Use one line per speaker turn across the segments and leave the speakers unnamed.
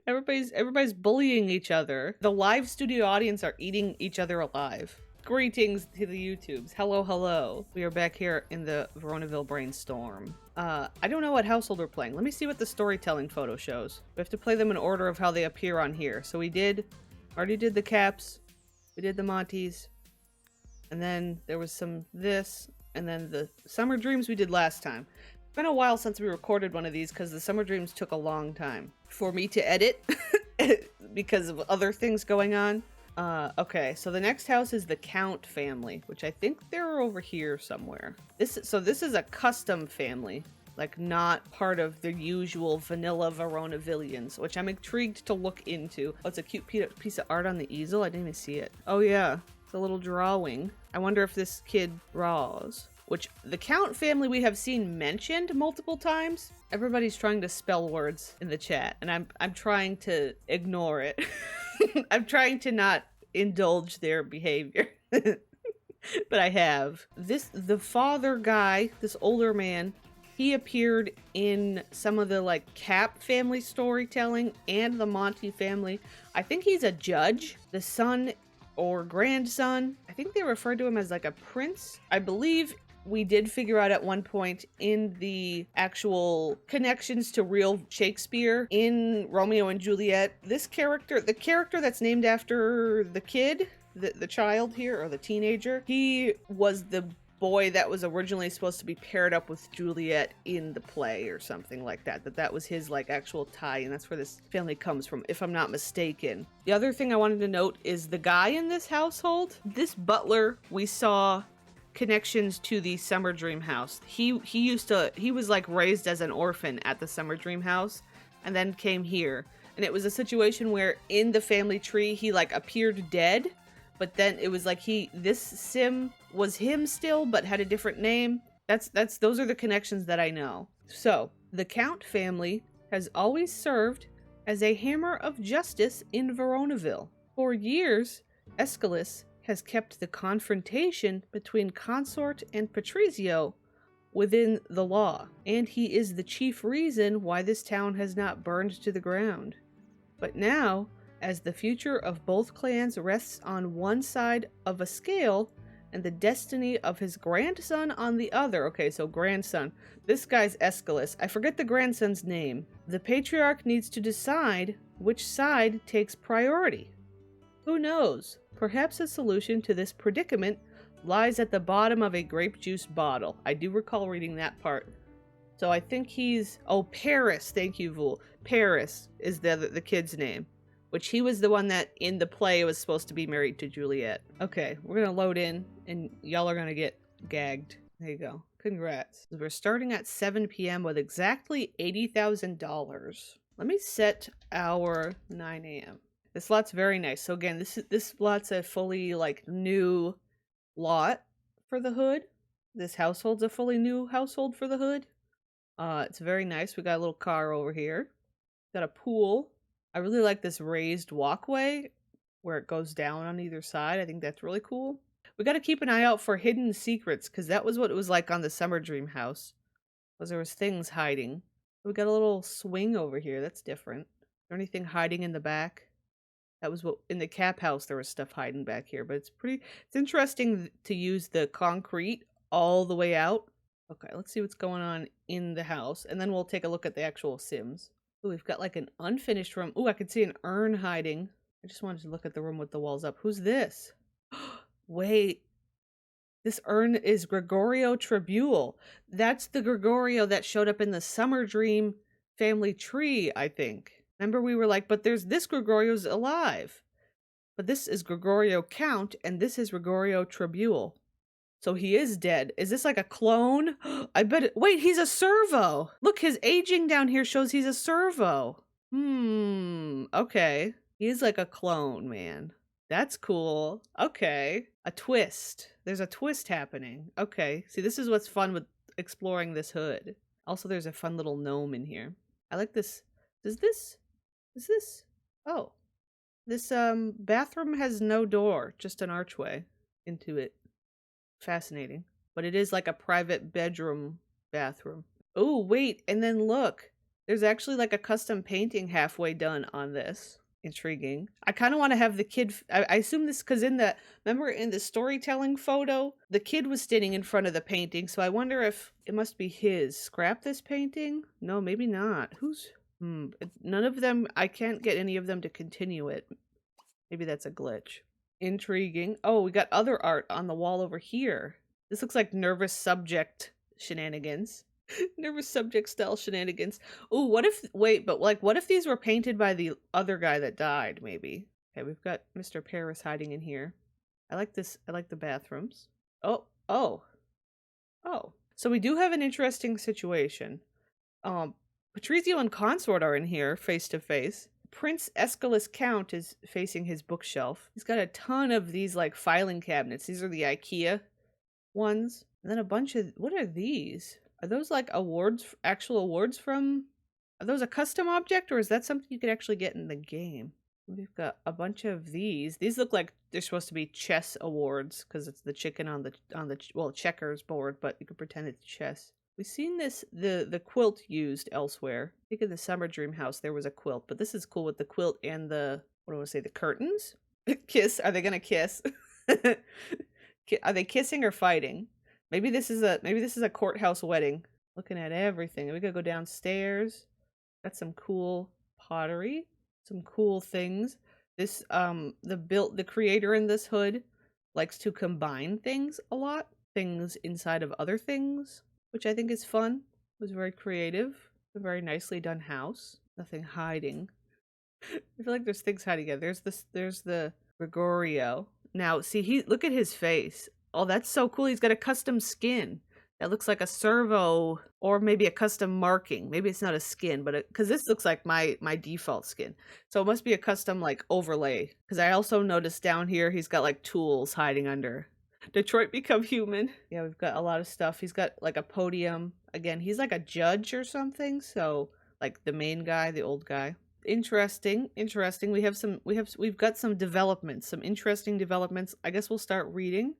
Everybody's bullying each other. The live studio audience are eating each other alive. Greetings to the YouTubes. Hello, hello. We are back here in the Veronaville Brainstorm. I don't know what household we're playing. Let me see what the storytelling photo shows. We have to play them in order of how they appear on here. So we already did the Caps. We did the Monties. And then there was some this. And then the Summer Dreams we did last time. It's been a while since we recorded one of these because the Summer Dreams took a long time for me to edit because of other things going on. Okay, so the next house is the Count family, which I think they're over here somewhere. This is a custom family, like not part of the usual vanilla Veronavillians, which I'm intrigued to look into. Oh, it's a cute piece of art on the easel. I didn't even see it. Oh yeah, it's a little drawing. I wonder if this kid draws. Which the Count family we have seen mentioned multiple times. Everybody's trying to spell words in the chat, and I'm trying to ignore it. I'm trying to not indulge their behavior. But I have. The father guy, this older man, he appeared in some of the like Cap family storytelling and the Monty family. I think he's a judge. The son or grandson, I think they referred to him as like a prince. I believe we did figure out at one point in the actual connections to real Shakespeare in Romeo and Juliet, this character, the character that's named after the kid, the child here, or the teenager, he was the boy that was originally supposed to be paired up with Juliet in the play or something like that. That was his like actual tie, and that's where this family comes from, if I'm not mistaken. The other thing I wanted to note is the guy in this household, this butler we saw connections to the Summer Dream house. He was like raised as an orphan at the Summer Dream house and then came here. And it was a situation where in the family tree he like appeared dead, but then it was like this sim was him still but had a different name. Those are the connections that I know. So, the Count family has always served as a hammer of justice in Veronaville. For years, Escalus has kept the confrontation between Consort and Patrizio within the law, and he is the chief reason why this town has not burned to the ground. But now, as the future of both clans rests on one side of a scale, and the destiny of his grandson on the other. Okay, so grandson. This guy's Escalus. I forget the grandson's name. The patriarch needs to decide which side takes priority. Who knows? Perhaps a solution to this predicament lies at the bottom of a grape juice bottle. I do recall reading that part. So I think he's... Oh, Paris. Thank you, Vul. Paris is the kid's name. Which he was the one that in the play was supposed to be married to Juliet. Okay, we're gonna load in and y'all are gonna get gagged. There you go. Congrats. We're starting at 7 p.m. with exactly $80,000. Let me set our 9 a.m. This lot's very nice. So again, this lot's a fully like new lot for the hood. This household's a fully new household for the hood. It's very nice. We got a little car over here. Got a pool. I really like this raised walkway where it goes down on either side. I think that's really cool. We got to keep an eye out for hidden secrets because that was what it was like on the Summer Dream house. Was there was things hiding. We got a little swing over here. That's different. Is there anything hiding in the back? That was what in the Cap house there was stuff hiding back here, but it's interesting to use the concrete all the way out. Okay, let's see what's going on in the house, and then we'll take a look at the actual Sims. Ooh, we've got like an unfinished room. Ooh, I could see an urn hiding. I just wanted to look at the room with the walls up. Who's this? Wait. This urn is Gregorio Tribule. That's the Gregorio that showed up in the Summer Dream family tree, I think. Remember we were like, but there's this Gregorio's alive. But this is Gregorio Count, and this is Gregorio Tribule. So he is dead. Is this like a clone? I bet it. Wait, he's a servo. Look, his aging down here shows he's a servo. Okay. He's like a clone, man. That's cool. Okay. A twist. There's a twist happening. Okay. See, this is what's fun with exploring this hood. Also, there's a fun little gnome in here. I like this. Is this? Oh. This, bathroom has no door. Just an archway into it. Fascinating. But it is like a private bedroom bathroom. Oh, wait. And then look. There's actually like a custom painting halfway done on this. Intriguing. I kind of want to have the kid. I assume this because remember in the storytelling photo, the kid was standing in front of the painting. So I wonder if it must be his. Scrap this painting? No, maybe not. Who's. None of them. I can't get any of them to continue it. Maybe that's a glitch. Intriguing. Oh, we got other art on the wall over here. This looks like nervous subject shenanigans. Nervous subject style shenanigans. Oh, what if, wait, but like, what if these were painted by the other guy that died, maybe? Okay, we've got Mr. Paris hiding in here. I like this. I like the bathrooms. Oh, oh, oh. So we do have an interesting situation. Patrizio and Consort are in here face to face. Prince Escalus Count is facing his bookshelf. He's got a ton of these like filing cabinets. These are the IKEA ones. And then a bunch of, what are these? Are those like awards, actual awards from, are those a custom object or is that something you could actually get in the game? We've got a bunch of these. These look like they're supposed to be chess awards because it's the chicken on the well, checkers board, but you could pretend it's chess. We've seen this, the quilt used elsewhere. I think in the Summer Dream house there was a quilt, but this is cool with the quilt and the, what do I want to say, the curtains? Kiss, are they gonna kiss? Are they kissing or fighting? Maybe this is a courthouse wedding. Looking at everything. We gotta go downstairs. Got some cool pottery, some cool things. This the creator in this hood likes to combine things a lot. Things inside of other things, which I think is fun. It was very creative. A very nicely done house. Nothing hiding. I feel like there's things hiding. Yeah, there's the Gregorio. Now, see, look at his face. Oh, that's so cool. He's got a custom skin that looks like a servo or maybe a custom marking. Maybe it's not a skin, but because this looks like my default skin. So it must be a custom like overlay. Because I also noticed down here he's got like tools hiding under. Detroit Become Human. Yeah, we've got a lot of stuff. He's got like a podium. Again, he's like a judge or something. So like the main guy, the old guy. Interesting. We've got some developments, some interesting developments. I guess we'll start reading.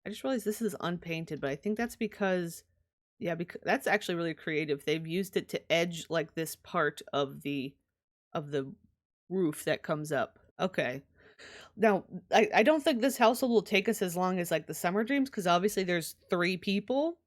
I just realized this is unpainted, but I think that's because, yeah, because that's actually really creative. They've used it to edge like this part of the roof that comes up. Okay. Now, I don't think this household will take us as long as like the Summer Dreams, because obviously there's 3 people.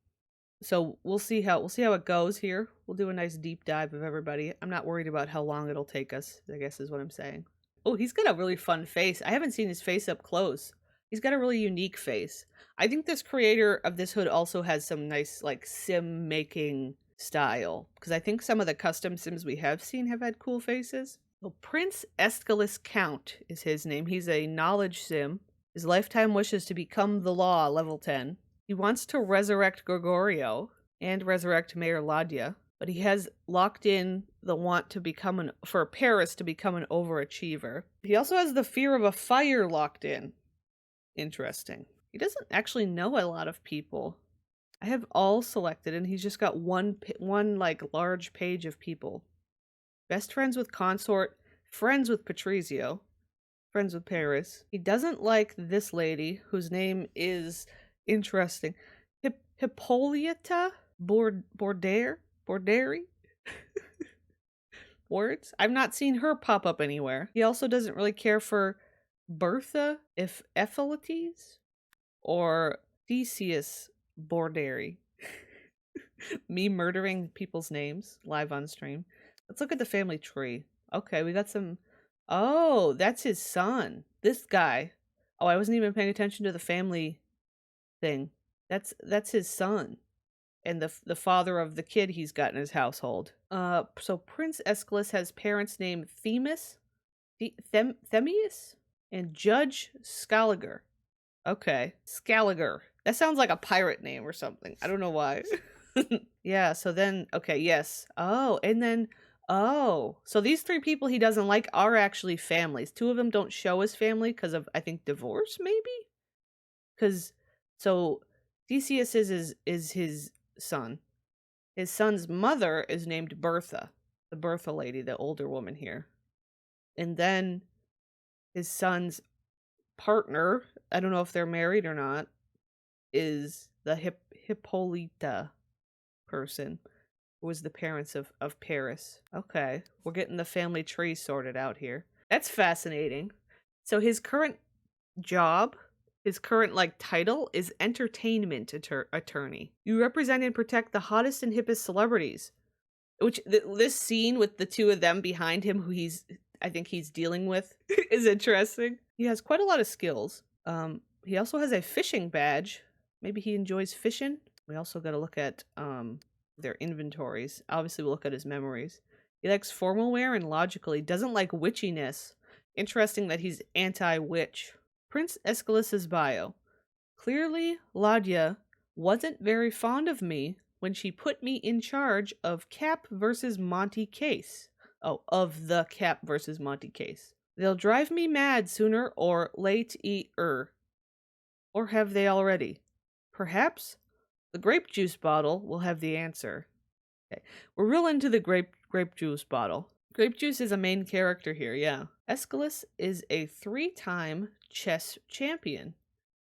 So we'll see how it goes here. We'll do a nice deep dive of everybody. I'm not worried about how long it'll take us, I guess is what I'm saying. Oh, he's got a really fun face. I haven't seen his face up close. He's got a really unique face. I think this creator of this hood also has some nice like sim making style, because I think some of the custom sims we have seen have had cool faces. Well, Prince Escalus Count is his name. He's a knowledge sim. His lifetime wish is to become the law, level 10. He wants to resurrect Gregorio and resurrect Mayor Ladia, but he has locked in the want to become for Paris to become an overachiever. He also has the fear of a fire locked in. Interesting. He doesn't actually know a lot of people. I have all selected and he's just got one like large page of people. Best friends with Consort, friends with Patrizio, friends with Paris. He doesn't like this lady whose name is interesting. Hippolyta Borderi? Words? I've not seen her pop up anywhere. He also doesn't really care for Bertha Ephialtes or Theseus Borderi. Me murdering people's names live on stream. Let's look at the family tree. Okay, we got some. Oh, that's his son. This guy. Oh, I wasn't even paying attention to the family thing. That's his son. And the father of the kid he's got in his household. So Prince Escalus has parents named Themis, Themius, and Judge Scaliger. Okay, Scaliger. That sounds like a pirate name or something. I don't know why. Yeah, so then, okay, yes. Oh, and then, oh. So these 3 people he doesn't like are actually families. 2 of them don't show as family because of, I think, divorce, maybe? Because, so, Theseus is his son. His son's mother is named Bertha. The Bertha lady, the older woman here. And then his son's partner, I don't know if they're married or not, is the Hippolyta person. Who was the parents of Paris. Okay, we're getting the family tree sorted out here. That's fascinating. So his current job, his current like title is entertainment attorney. You represent and protect the hottest and hippest celebrities. Which this scene with the two of them behind him, who I think he's dealing with, is interesting. He has quite a lot of skills. He also has a fishing badge. Maybe he enjoys fishing. We also got to look at their inventories. Obviously, we'll look at his memories. He likes formal wear and logical. He doesn't like witchiness. Interesting that he's anti-witch. Prince Escalus's bio. Clearly, Ladia wasn't very fond of me when she put me in charge of Cap versus Monty case. Oh, of the Cap versus Monty case. They'll drive me mad sooner or later. Or have they already? Perhaps the grape juice bottle will have the answer. Okay. We're real into the grape juice bottle. Grape juice is a main character here, yeah. Escalus is a 3-time chess champion.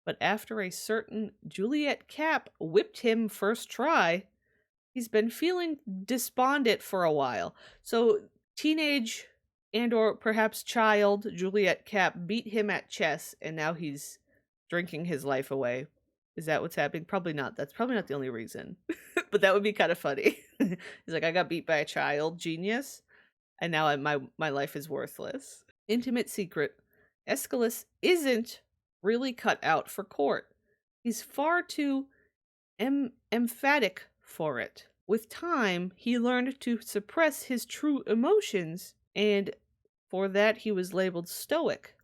But after a certain Juliet Cap whipped him first try, he's been feeling despondent for a while. So teenage and or perhaps child Juliet Cap beat him at chess, and now he's drinking his life away. Is that what's happening? Probably not. That's probably not the only reason. But that would be kind of funny. He's like, I got beat by a child genius, and now my life is worthless. Intimate secret. Escalus isn't really cut out for court. He's far too emphatic for it. With time, he learned to suppress his true emotions, and for that he was labeled stoic.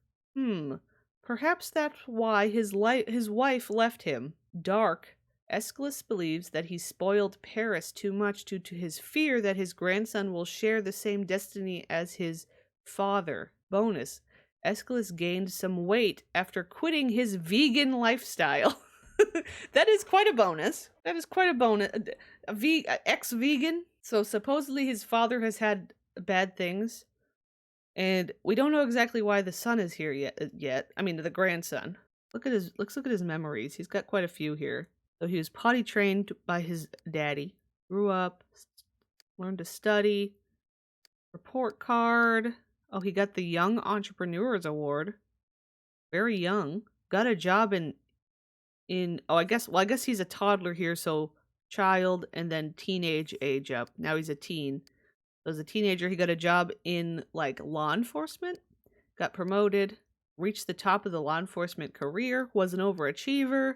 Perhaps that's why his wife left him. Dark. Escalus believes that he spoiled Paris too much due to his fear that his grandson will share the same destiny as his father. Bonus. Escalus gained some weight after quitting his vegan lifestyle. That is quite a bonus. That is quite a bonus. Ex-vegan. So supposedly his father has had bad things. And we don't know exactly why the son is here yet. I mean, the grandson. Look at his memories. He's got quite a few here. So he was potty trained by his daddy. Grew up. Learned to study. Report card. Oh, he got the Young Entrepreneurs Award. Very young. Got a job I guess he's a toddler here, so child and then teenage age up. Now he's a teen. So as a teenager, he got a job in like law enforcement, got promoted, reached the top of the law enforcement career, was an overachiever,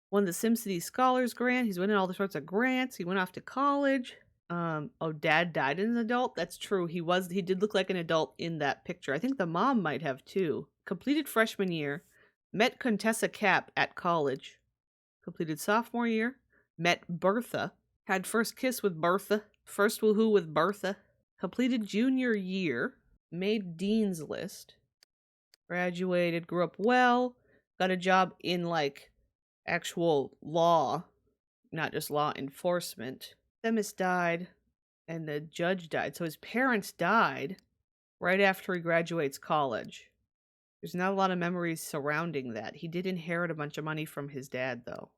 won the SimCity Scholars Grant. He's winning all the sorts of grants. He went off to college. Dad died as an adult. That's true. He did look like an adult in that picture. I think the mom might have too. Completed freshman year. Met Contessa Cap at college. Completed sophomore year. Met Bertha. Had first kiss with Bertha. First woohoo with Bertha. Completed junior year. Made dean's list. Graduated. Grew up well. Got a job in like actual law. Not just law enforcement. Themis died. And the judge died. So his parents died right after he graduates college. There's not a lot of memories surrounding that. He did inherit a bunch of money from his dad, though.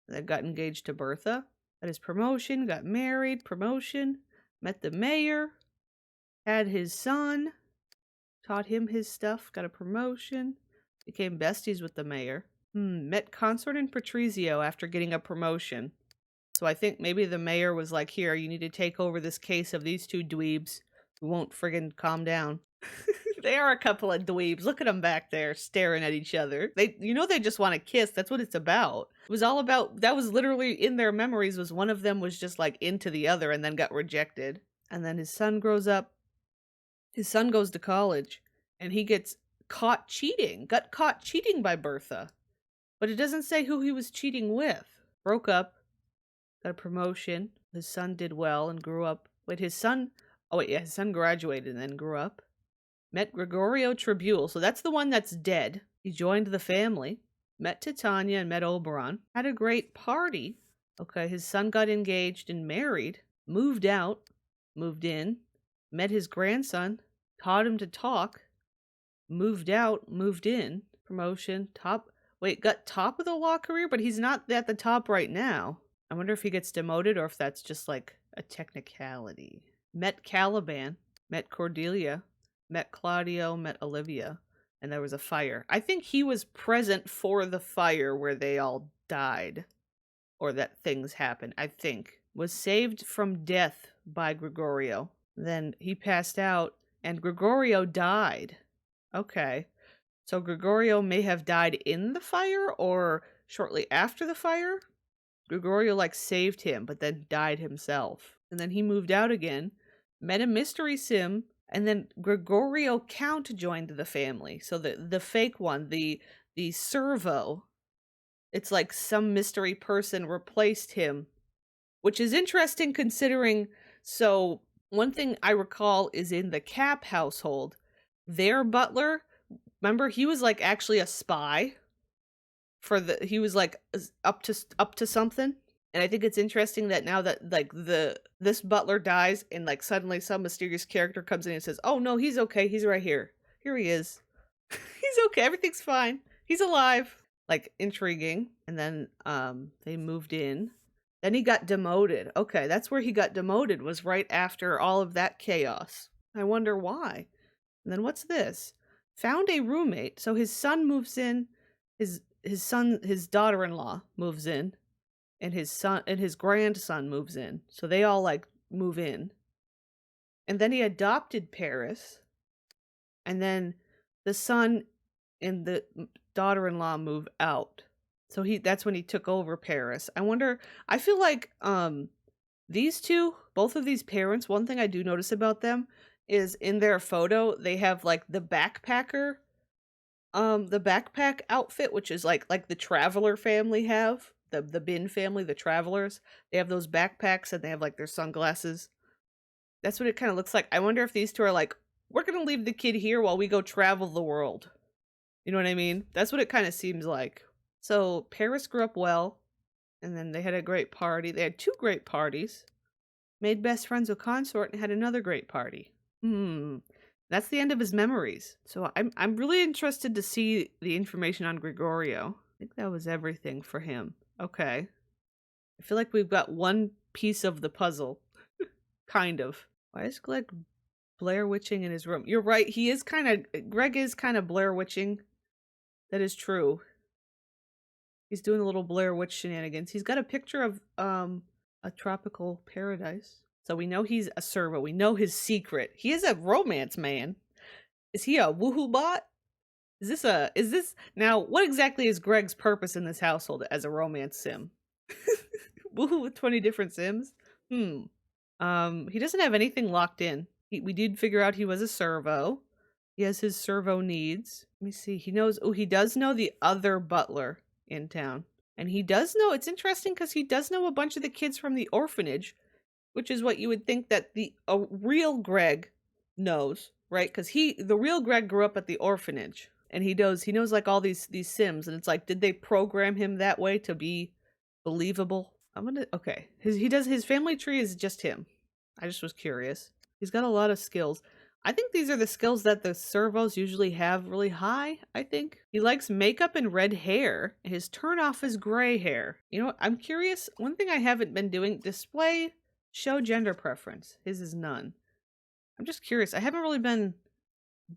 That got engaged to Bertha. Got his promotion, got married, promotion, met the mayor, had his son, taught him his stuff, got a promotion, became besties with the mayor. Met Consort and Patrizio after getting a promotion. So I think maybe the mayor was like, here, you need to take over this case of these two dweebs who won't friggin' calm down. They are a couple of dweebs. Look at them back there staring at each other. They just want to kiss. That's what it's about. It was all about, that was literally in their memories, was one of them was just like into the other and then got rejected. And then his son grows up. His son goes to college and he gets got caught cheating by Bertha. But it doesn't say who he was cheating with. Broke up, got a promotion. His son did well and grew up. His son graduated and then grew up. Met Gregorio Tribule, so that's the one that's dead. He joined the family. Met Titania and met Oberon. Had a great party. Okay, his son got engaged and married. Moved out. Moved in. Met his grandson. Taught him to talk. Moved out. Moved in. Promotion. Got top of the law career, but he's not at the top right now. I wonder if he gets demoted or if that's just like a technicality. Met Caliban, met Cordelia, met Claudio, met Olivia, and there was a fire. I think he was present for the fire where they all died, or that things happened, I think. Was saved from death by Gregorio. Then he passed out, and Gregorio died. Okay. So Gregorio may have died in the fire, or shortly after the fire? Gregorio, like, saved him, but then died himself. And then he moved out again, met a mystery sim, and then Gregorio Count joined the family. So the fake one, the servo, it's like some mystery person replaced him, which is interesting considering. So one thing I recall is in the Cap household, their butler, remember, he was like actually a spy for he was like up to something. And I think it's interesting that now that like this butler dies and like suddenly some mysterious character comes in and says, "Oh no, he's okay. He's right here. Here he is. He's okay. Everything's fine. He's alive." Like, intriguing. And then they moved in. Then he got demoted. Okay, that's where he got demoted, was right after all of that chaos. I wonder why. And then what's this? Found a roommate. So his son moves in. His daughter-in-law moves in. And his grandson moves in. So they all like move in. And then he adopted Paris. And then the son and the daughter-in-law move out. So that's when he took over Paris. I wonder, I feel like these two, both of these parents, one thing I do notice about them is in their photo, they have like the backpack outfit, which is like the Traveler family have. The Bin family, the Travelers, they have those backpacks and they have like their sunglasses. That's what it kind of looks like. I wonder if these two are like, we're going to leave the kid here while we go travel the world. You know what I mean? That's what it kind of seems like. So Paris grew up well, and then they had a great party. They had 2 great parties, made best friends with Consort, and had another great party. That's the end of his memories. So I'm really interested to see the information on Gregorio. I think that was everything for him. Okay. I feel like we've got one piece of the puzzle. Kind of. Why is Greg Blair Witching in his room? You're right. Greg is kind of Blair Witching. That is true. He's doing a little Blair Witch shenanigans. He's got a picture of a tropical paradise. So we know he's a servo. We know his secret. He is a romance man. Is he a woohoo bot? Is this now, what exactly is Greg's purpose in this household as a romance sim? Woohoo with 20 different sims? He doesn't have anything locked in. We did figure out he was a servo. He has his servo needs. Let me see. He does know the other butler in town. And he does know, it's interesting because he does know a bunch of the kids from the orphanage, which is what you would think that the real Greg knows, right? Because the real Greg grew up at the orphanage. And he knows like all these sims. And it's like, did they program him that way to be believable? Okay. His family tree is just him. I just was curious. He's got a lot of skills. I think these are the skills that the servos usually have really high, I think. He likes makeup and red hair. His turn-off is gray hair. You know what? I'm curious. One thing I haven't been doing, display, show gender preference. His is none. I'm just curious. I haven't really been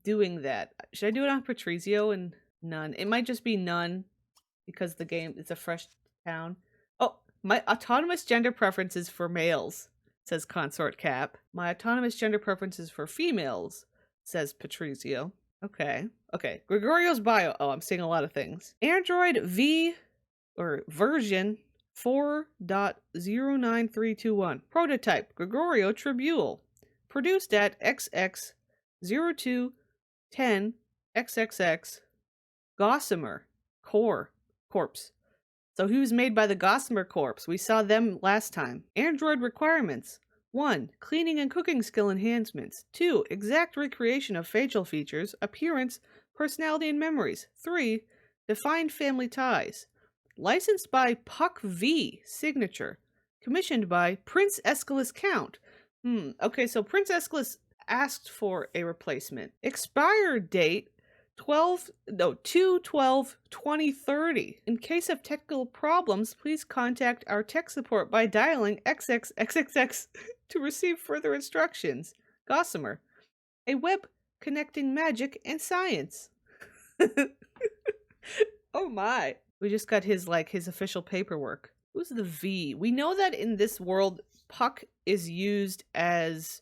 doing that. Should I do it on Patrizio and none? It might just be none because the game, it's a fresh town. Oh, my autonomous gender preference is for males, says Consort Cap. My autonomous gender preference is for females, says Patrizio. Okay. Gregorio's bio. Oh, I'm seeing a lot of things. Android version 4.09321. Prototype Gregorio Tribule. Produced at XX0210 XXX Gossamer Corpse. So he was made by the Gossamer Corps. We saw them last time. Android requirements. 1. Cleaning and cooking skill enhancements. 2. Exact recreation of facial features, appearance, personality, and memories. 3. Defined family ties. Licensed by Puck V. Signature. Commissioned by Prince Escalus Count. Okay, so Prince Escalus asked for a replacement. Expired date 2/12/2030. In case of technical problems, please contact our tech support by dialing XXXXX to receive further instructions. Gossamer, a web connecting magic and science. Oh my. We just got his official paperwork. Who's the V? We know that in this world, Puck is used as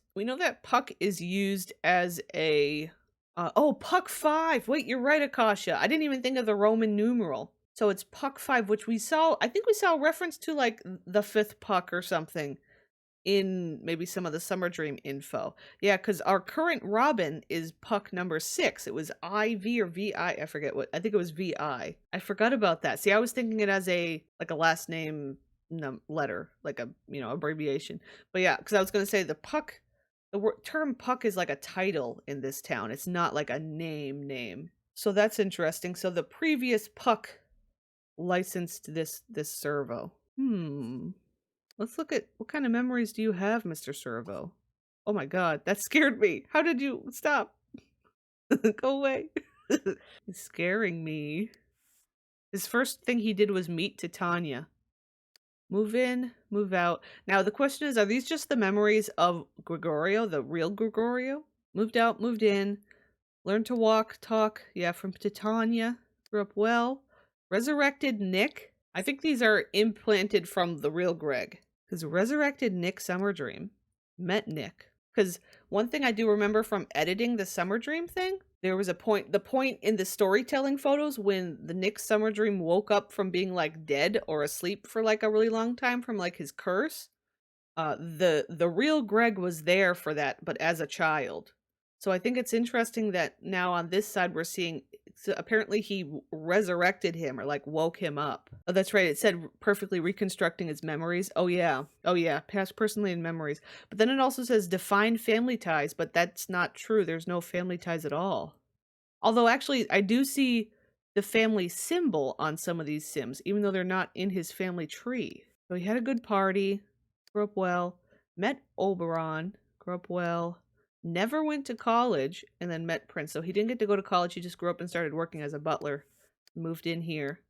a oh, Puck 5. Wait, you're right, Akasha. I didn't even think of the Roman numeral. So it's Puck 5, which I think we saw a reference to like the fifth Puck or something in maybe some of the Summer Dream info. Yeah, because our current Robin is Puck number 6. It was IV or VI. I forget what. I think it was VI. I forgot about that. See, I was thinking it as a last name letter, like a abbreviation. But yeah, because I was going to say the Puck. The term Puck is like a title in this town. It's not like a name. So that's interesting. So the previous Puck licensed this servo. Let's look at what kind of memories do you have, Mr. Servo? Oh my god, that scared me. How did you stop? Go away. He's scaring me. His first thing he did was meet Titania. Move in, move out. Now the question is, are these just the memories of Gregorio, the real Gregorio? Moved out, moved in, learned to walk, talk. Yeah, from Titania. Grew up well. Resurrected Nick. I think these are implanted from the real Greg. Because resurrected Nick Summer Dream. Met Nick. Because one thing I do remember from editing the Summer Dream thing, there was the point in the storytelling photos when the Nick Summer Dream woke up from being like dead or asleep for like a really long time from like his curse. The real Greg was there for that, but as a child. So I think it's interesting that now on this side we're seeing, so apparently he resurrected him or like woke him up. Oh, that's right. It said perfectly reconstructing his memories. Oh yeah. Past, personally, and memories. But then it also says define family ties, but that's not true. There's no family ties at all. Although actually I do see the family symbol on some of these Sims, even though they're not in his family tree. So he had a good party, grew up well, met Oberon, grew up well, never went to college, and then met Prince. So he didn't get to go to college. He just grew up and started working as a butler. Moved in here.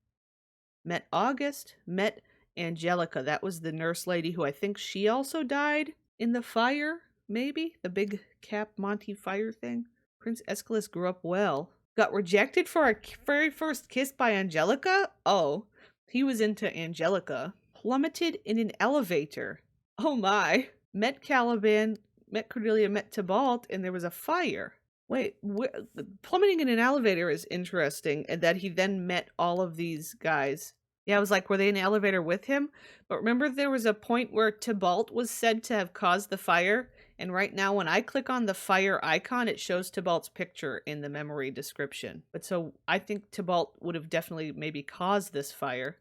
Met August. Met Angelica. That was the nurse lady who I think she also died in the fire, maybe? The big Cap Monty fire thing. Prince Escalus grew up well. Got rejected for our very first kiss by Angelica? Oh, he was into Angelica. Plummeted in an elevator. Oh my. Met Caliban. Met Cordelia, met Tybalt, and there was a fire. Wait, plummeting in an elevator is interesting, and that he then met all of these guys. Yeah, I was like, were they in the elevator with him? But remember there was a point where Tybalt was said to have caused the fire, and right now when I click on the fire icon, it shows Tybalt's picture in the memory description. But so I think Tybalt would have definitely maybe caused this fire.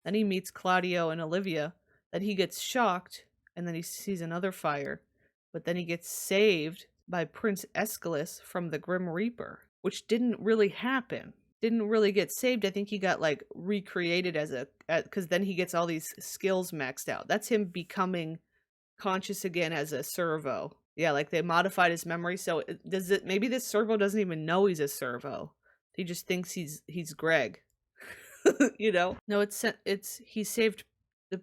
Then he meets Claudio and Olivia, then he gets shocked, and then he sees another fire. But then he gets saved by Prince Escalus from the Grim Reaper, which didn't really happen. Didn't really get saved. I think he got like recreated because then he gets all these skills maxed out. That's him becoming conscious again as a servo. Yeah, like they modified his memory. So maybe this servo doesn't even know he's a servo. He just thinks he's Greg. No, he saved the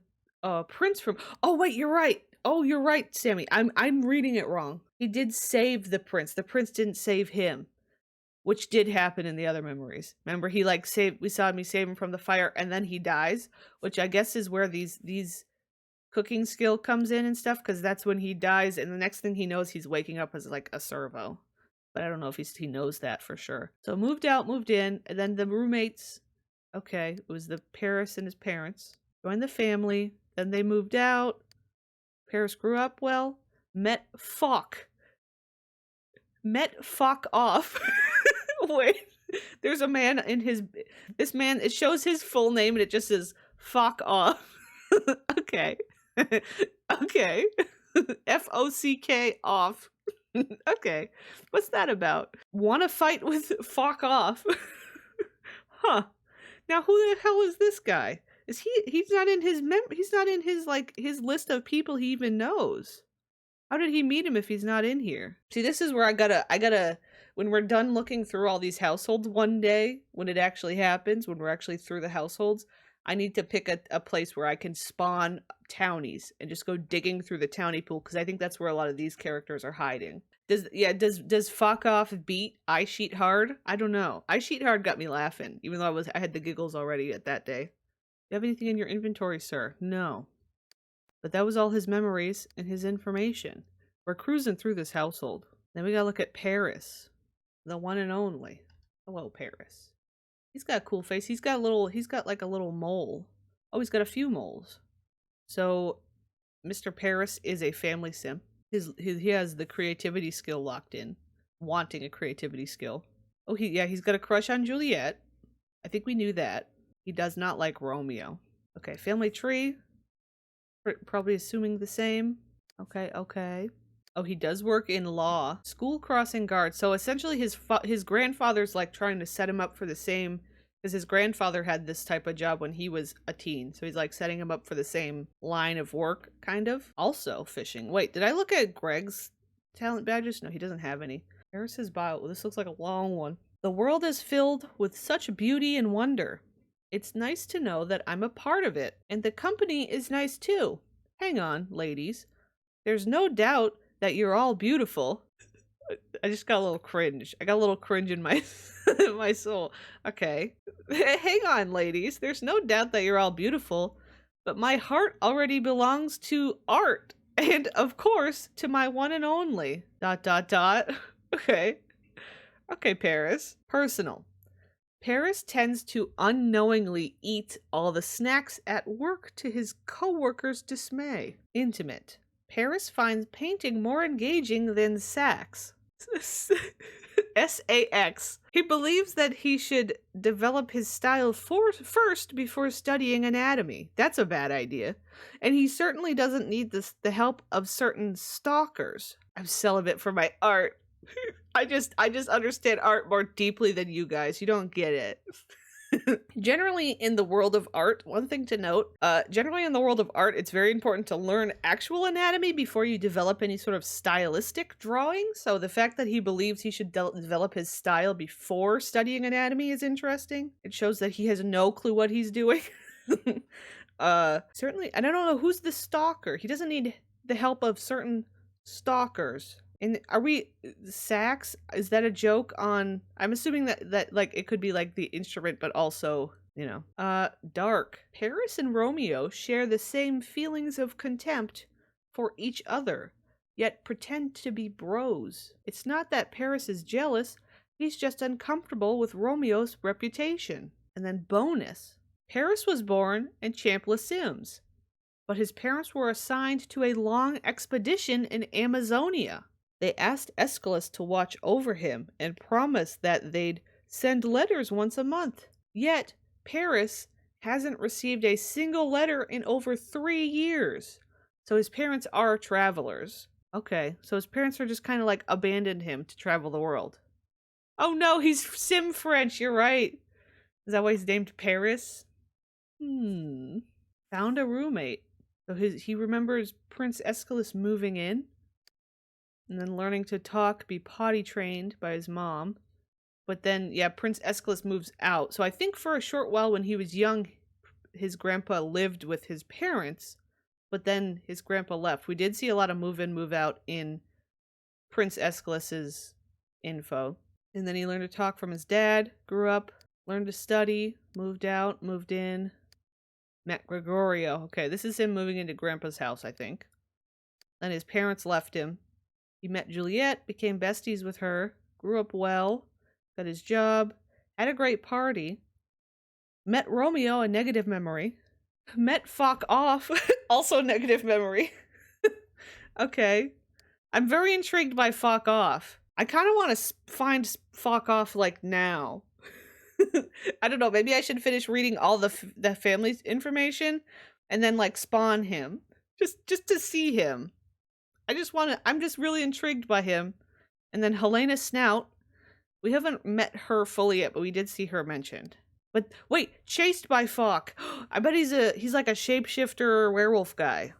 prince from. Oh wait, you're right. Oh, you're right, Sammy. I'm reading it wrong. He did save the prince. The prince didn't save him, which did happen in the other memories. Remember, he we saw me save him from the fire, and then he dies, which I guess is where these cooking skill comes in and stuff, because that's when he dies, and the next thing he knows, he's waking up as like a servo. But I don't know if he knows that for sure. So moved out, moved in, and then the roommates. Okay, it was the Paris and his parents joined the family. Then they moved out. Paris grew up well, met fuck off. Wait, there's a man in this man, it shows his full name and it just says fuck off. Okay. Okay. F-O-C-K off. Okay. What's that about? Wanna fight with fuck off? Huh. Now who the hell is this guy? He's not in his list of people he even knows. How did he meet him if he's not in here? See, this is where I gotta when we're done looking through all these households one day, when it actually happens, when we're actually through the households, I need to pick a place where I can spawn townies and just go digging through the townie pool, because I think that's where a lot of these characters are hiding. Does fuck off beat I sheet hard? I don't know. I sheet hard got me laughing, even though I had the giggles already at that day. Do you have anything in your inventory, sir? No. But that was all his memories and his information. We're cruising through this household. Then we gotta look at Paris, the one and only. Hello, Paris. He's got a cool face. He's got like a little mole. Oh, he's got a few moles. So, Mr. Paris is a family sim. He has the creativity skill locked in. Wanting a creativity skill. Oh, he's got a crush on Juliet. I think we knew that. He does not like Romeo. Okay, family tree. Probably assuming the same. Okay. Oh, he does work in law. School crossing guard. So essentially his grandfather's like trying to set him up for the same, because his grandfather had this type of job when he was a teen. So he's like setting him up for the same line of work, kind of. Also fishing. Wait, did I look at Greg's talent badges? No, he doesn't have any. Harris's bio. This looks like a long one. The world is filled with such beauty and wonder. It's nice to know that I'm a part of it. And the company is nice too. Hang on, ladies. There's no doubt that you're all beautiful. I just got a little cringe. I got a little cringe in my my soul. Okay. Hang on, ladies. There's no doubt that you're all beautiful, but my heart already belongs to art. And of course, to my one and only. ... Okay. Okay, Paris. Personal. Paris tends to unknowingly eat all the snacks at work to his co-workers' dismay. Intimate. Paris finds painting more engaging than sax. S-A-X. He believes that he should develop his style first before studying anatomy. That's a bad idea. And he certainly doesn't need the help of certain stalkers. I'm celibate for my art. I just understand art more deeply than you guys. You don't get it. Generally in the world of art, one thing to note, generally in the world of art, it's very important to learn actual anatomy before you develop any sort of stylistic drawing. So the fact that he believes he should develop his style before studying anatomy is interesting. It shows that he has no clue what he's doing. Certainly, I don't know who's the stalker. He doesn't need the help of certain stalkers. And are we sax? Is that a joke on? I'm assuming that like it could be like the instrument, but also, you know. Dark. Paris and Romeo share the same feelings of contempt for each other, yet pretend to be bros. It's not that Paris is jealous, he's just uncomfortable with Romeo's reputation. And then bonus. Paris was born in Champlain Sims, but his parents were assigned to a long expedition in Amazonia. They asked Escalus to watch over him and promised that they'd send letters once a month. Yet, Paris hasn't received a single letter in over 3 years. So his parents are travelers. Okay, so his parents are just kind of like abandoned him to travel the world. Oh no, he's Sim French, you're right. Is that why he's named Paris? Found a roommate. So he remembers Prince Escalus moving in. And then learning to talk, be potty trained by his mom. But then, yeah, Prince Escalus moves out. So I think for a short while when he was young, his grandpa lived with his parents. But then his grandpa left. We did see a lot of move in, move out in Prince Escalus's info. And then he learned to talk from his dad, grew up, learned to study, moved out, moved in. Met Gregorio. Okay, this is him moving into grandpa's house, I think. Then his parents left him. He met Juliet, became besties with her, grew up well, got his job, had a great party, met Romeo, a negative memory, met Fuck Off, also negative memory. Okay. I'm very intrigued by Fuck Off. I kind of want to find Fuck Off like now. I don't know, maybe I should finish reading all the family's information and then like spawn him. Just to see him. I'm just really intrigued by him. And then Helena Snout. We haven't met her fully yet, but we did see her mentioned. But wait, chased by Falk. I bet he's like a shapeshifter werewolf guy.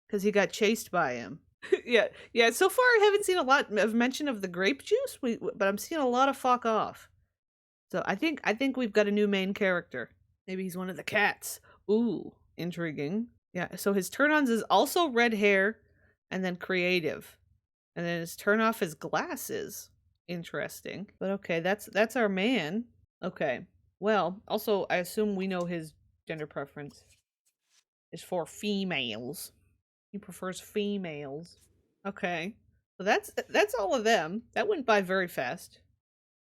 Because he got chased by him. Yeah. So far, I haven't seen a lot of mention of the grape juice, but I'm seeing a lot of fuck off. So I think we've got a new main character. Maybe he's one of the cats. Ooh, intriguing. Yeah. So his turn-ons is also red hair, and then creative, and then his turn-off is glasses. Interesting. But okay, that's our man. Okay. Well, also I assume we know his gender preference is for females. He prefers females. Okay. So that's all of them. That went by very fast.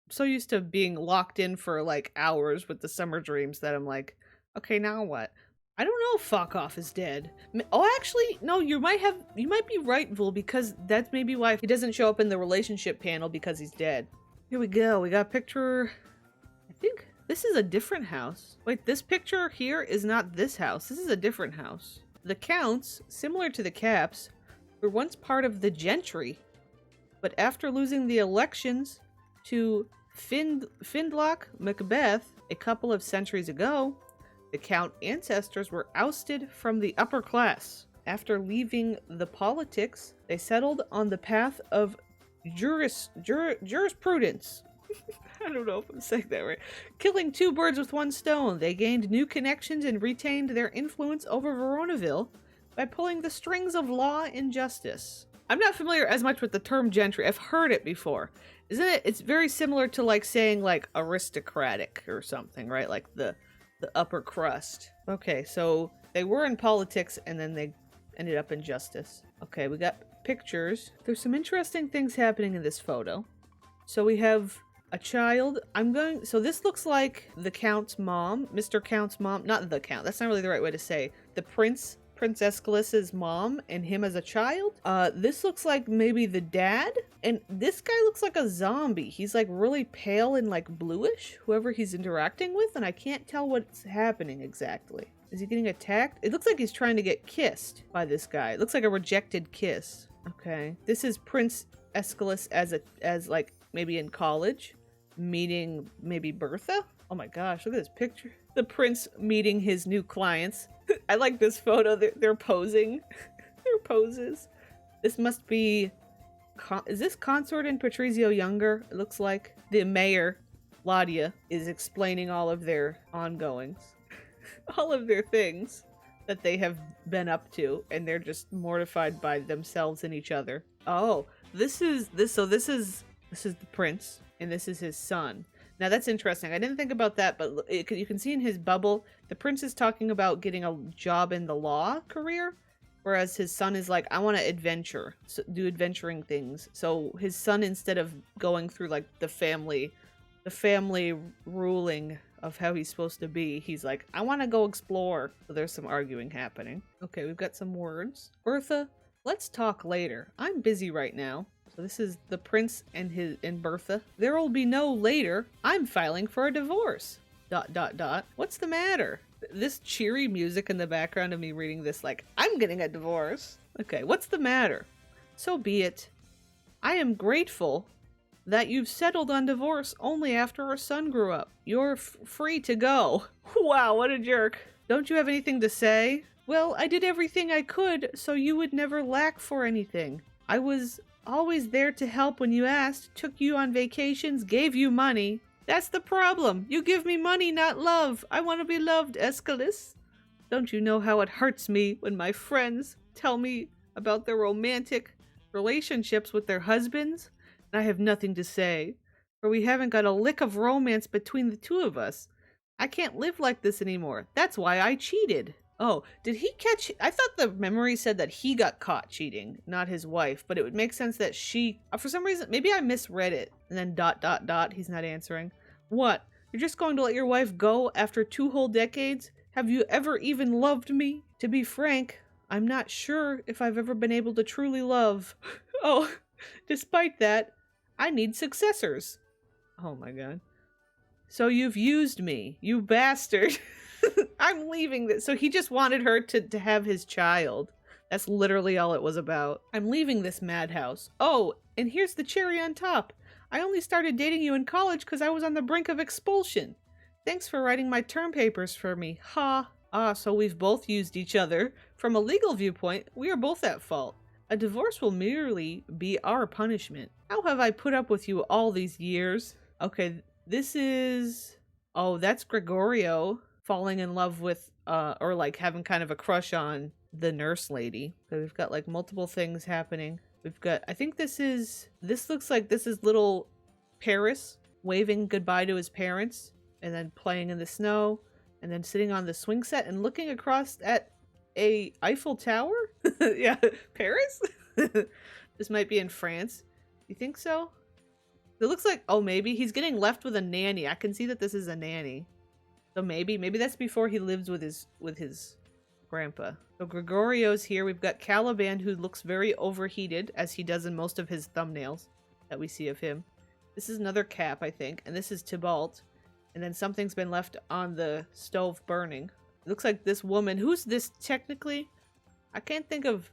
I'm so used to being locked in for like hours with the summer dreams that I'm like, okay, now what? I don't know if Fuck Off is dead. Oh, actually, no, you might be right, Vul, because that's maybe why he doesn't show up in the relationship panel, because he's dead. Here we go. We got a picture. I think this is a different house. Wait, this picture here is not this house. This is a different house. The Counts, similar to the Caps, were once part of the gentry, but after losing the elections to Findlock Macbeth a couple of centuries ago, the Count ancestors were ousted from the upper class. After leaving the politics, they settled on the path of jurisprudence. I don't know if I'm saying that right. Killing two birds with one stone, they gained new connections and retained their influence over Veronaville by pulling the strings of law and justice. I'm not familiar as much with the term gentry. I've heard it before. Isn't it? It's very similar to like saying like aristocratic or something, right? Like the upper crust. Okay, so they were in politics and then they ended up in justice. Okay, we got pictures. There's some interesting things happening in this photo. So we have a child. So this looks like the Count's mom, Mr. Count's mom, not the Count. That's not really the right way to say. The Prince Escalus's mom and him as a child. This looks like maybe the dad, and this guy looks like a zombie. He's like really pale and like bluish, whoever he's interacting with, and I can't tell what's happening exactly. Is he getting attacked? It looks like he's trying to get kissed by this guy. It looks like a rejected kiss. Okay. This is Prince Escalus as like maybe in college, meeting maybe Bertha. Oh my gosh, look at this picture. The prince meeting his new clients. I like this photo. They're posing. Their poses. This must be... Is this Consort and Patrizio Younger? It looks like. The mayor, Ladia, is explaining all of their ongoings. All of their things that they have been up to, and they're just mortified by themselves and each other. Oh, this is the prince, and this is his son. Now that's interesting. I didn't think about that, but you can see in his bubble, the prince is talking about getting a job in the law career, whereas his son is like, I want to adventure, do adventuring things. So his son, instead of going through like the family ruling of how he's supposed to be, he's like, I want to go explore. So there's some arguing happening. Okay, we've got some words. Bertha, let's talk later. I'm busy right now. So this is the prince and Bertha. There will be no later. I'm filing for a divorce. ... What's the matter? This cheery music in the background of me reading this like, I'm getting a divorce. Okay, what's the matter? So be it. I am grateful that you've settled on divorce only after our son grew up. You're free to go. Wow, what a jerk. Don't you have anything to say? Well, I did everything I could so you would never lack for anything. I was always there to help when you asked, took you on vacations, gave you money. That's the problem. You give me money, not love. I want to be loved, Escalus. Don't you know how it hurts me when my friends tell me about their romantic relationships with their husbands? And I have nothing to say, for we haven't got a lick of romance between the two of us. I can't live like this anymore. That's why I cheated. Oh, did he catch... I thought the memory said that he got caught cheating, not his wife, but it would make sense that she... For some reason, maybe I misread it. And then ... he's not answering. What? You're just going to let your wife go after 2 whole decades? Have you ever even loved me? To be frank, I'm not sure if I've ever been able to truly love. Oh, despite that, I need successors. Oh my god. So you've used me, you bastard. I'm leaving this. So he just wanted her to have his child. That's literally all it was about. I'm leaving this madhouse. Oh, and here's the cherry on top. I only started dating you in college because I was on the brink of expulsion. Thanks for writing my term papers for me. Ha. Ah, so we've both used each other. From a legal viewpoint, we are both at fault. A divorce will merely be our punishment. How have I put up with you all these years? Okay, this is... Oh, that's Gregorio falling in love with, or like having kind of a crush on the nurse lady. So we've got like multiple things happening. We've got, I think this looks like this is little Paris waving goodbye to his parents and then playing in the snow and then sitting on the swing set and looking across at a Eiffel Tower? Yeah, Paris? This might be in France. You think so? It looks like, oh, maybe he's getting left with a nanny. I can see that this is a nanny. So maybe that's before he lives with his grandpa. So Gregorio's here. We've got Caliban, who looks very overheated, as he does in most of his thumbnails that we see of him. This is another Cap, I think, and this is Tybalt. And then something's been left on the stove burning. It looks like this woman. Who's this technically? I can't think of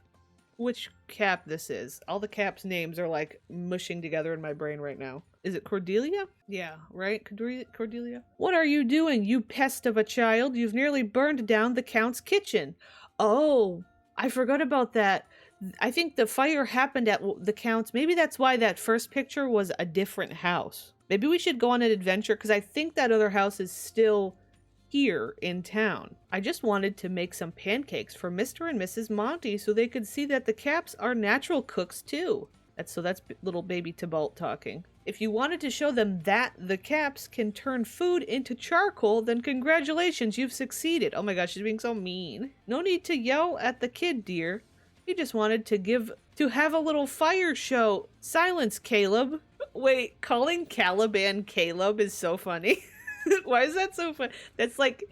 which Cap this is. All the Caps' names are like mushing together in my brain right now. Is it Cordelia? Yeah, right? Cordelia? What are you doing, you pest of a child? You've nearly burned down the Count's kitchen. Oh, I forgot about that. I think the fire happened at the Count's. Maybe that's why that first picture was a different house. Maybe we should go on an adventure, because I think that other house is still here in town. I just wanted to make some pancakes for Mr. and Mrs. Monty so they could see that the Caps are natural cooks too. That's little baby Tybalt talking. If you wanted to show them that the Caps can turn food into charcoal, then congratulations, you've succeeded. Oh my gosh, she's being so mean. No need to yell at the kid, dear. He just wanted to have a little fire show. Silence, Caleb. Wait, calling Caliban Caleb is so funny. Why is that so fun? That's like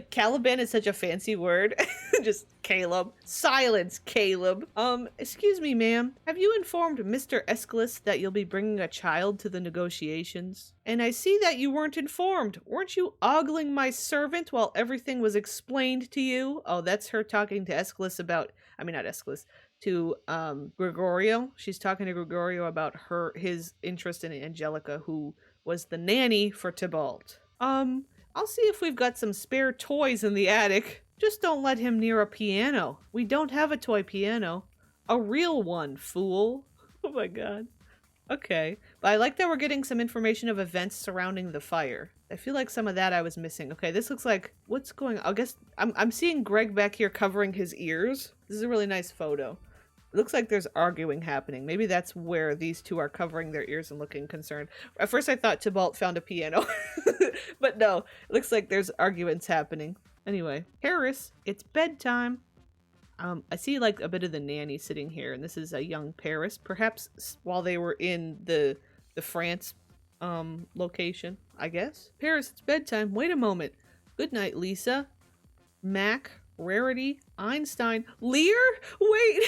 Caliban is such a fancy word. Just Caleb. Silence, Caleb. Excuse me, ma'am. Have you informed Mr. Escalus that you'll be bringing a child to the negotiations? And I see that you weren't informed. Weren't you ogling my servant while everything was explained to you? Oh, that's her talking to Escalus about, I mean, not Escalus, to Gregorio. She's talking to Gregorio about his interest in Angelica, who was the nanny for Tybalt. I'll see if we've got some spare toys in the attic. Just don't let him near a piano. We don't have a toy piano. A real one, fool. Oh my god. Okay. But I like that we're getting some information of events surrounding the fire. I feel like some of that I was missing. Okay, this looks like... What's going on? I guess I'm seeing Greg back here covering his ears. This is a really nice photo. It looks like there's arguing happening. Maybe that's where these two are covering their ears and looking concerned. At first I thought Tybalt found a piano. But no, it looks like there's arguments happening. Anyway, Paris, it's bedtime. I see like a bit of the nanny sitting here, and this is a young Paris. Perhaps while they were in the France location, I guess. Paris, it's bedtime. Wait a moment. Good night, Lisa. Mac, Rarity, Einstein, Lear? Wait.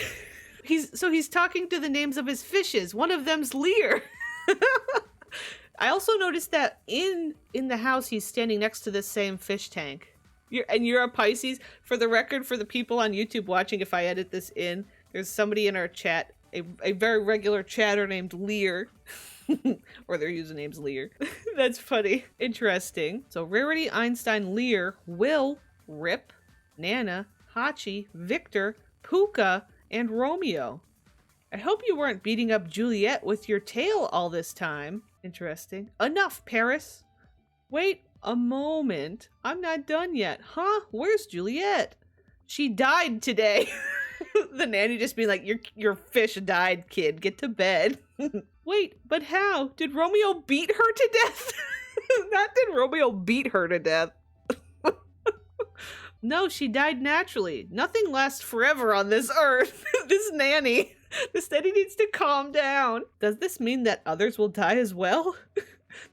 He's talking to the names of his fishes. One of them's Lear. I also noticed that in the house he's standing next to this same fish tank. You're a Pisces. For the record, for the people on YouTube watching, if I edit this in, there's somebody in our chat, a very regular chatter named Lear. Or their username's Lear. That's funny. Interesting. So Rarity, Einstein, Lear, Will, Rip, Nana, Hachi, Victor, Puka, and Romeo. I hope you weren't beating up Juliet with your tail all this time. Interesting. Enough, Paris. Wait a moment. I'm not done yet. Huh? Where's Juliet? She died today. The nanny just being like, your fish died, kid. Get to bed. Wait, but how? Did Romeo beat her to death? Not did Romeo beat her to death. No, she died naturally. Nothing lasts forever on this earth. This nanny needs to calm down. Does this mean that others will die as well?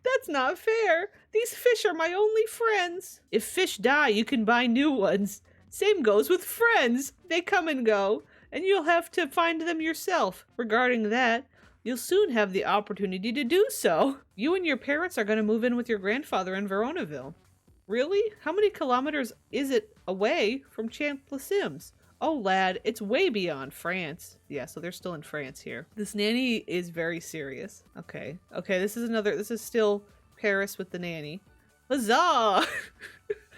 That's not fair. These fish are my only friends. If fish die, you can buy new ones. Same goes with friends. They come and go, and you'll have to find them yourself. Regarding that, you'll soon have the opportunity to do so. You and your parents are going to move in with your grandfather in Veronaville. Really? How many kilometers is it away from Champ-les-Sims? Oh, lad, it's way beyond France. Yeah, so they're still in France here. This nanny is very serious. Okay, this is still Paris with the nanny. Huzzah!